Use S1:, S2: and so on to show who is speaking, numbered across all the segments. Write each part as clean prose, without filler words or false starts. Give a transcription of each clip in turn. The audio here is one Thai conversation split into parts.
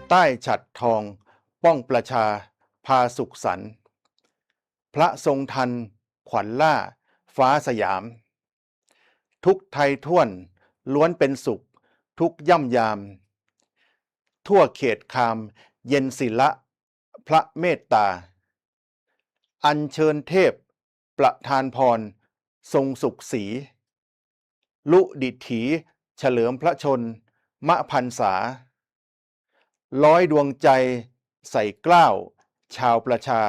S1: ใต้ฉัตรทองป้องประชาพาสุขสันต์พระทรงทันขวัญล่าฟ้าสยามทุกไทยท่วนล้วนเป็นสุขทุกย่ำยามทั่วเขตคามเย็นศิละพระเมตตาอัญเชิญเทพประทานพรทรงสุขสีลุดิถีเฉลิมพระชนมะพันษาร้อยดวงใจใส่เกล้าวชาวประชา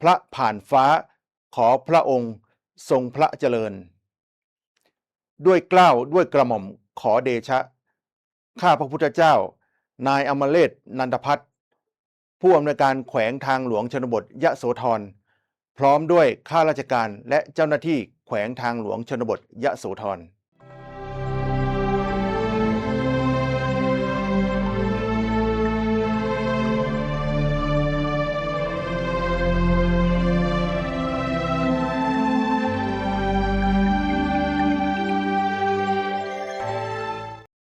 S1: พระผ่านฟ้าขอพระองค์ทรงพระเจริญด้วยเกล้าวด้วยกระหม่อมขอเดชะข้าพระพุทธเจ้านายอมเรศนันทพัฒน์ผู้อำนวยการแขวงทางหลวงชนบทยโสธรพร้อมด้วยข้าราชการและเจ้าหน้าที่แขวงทางหลวงชนบทยโสธร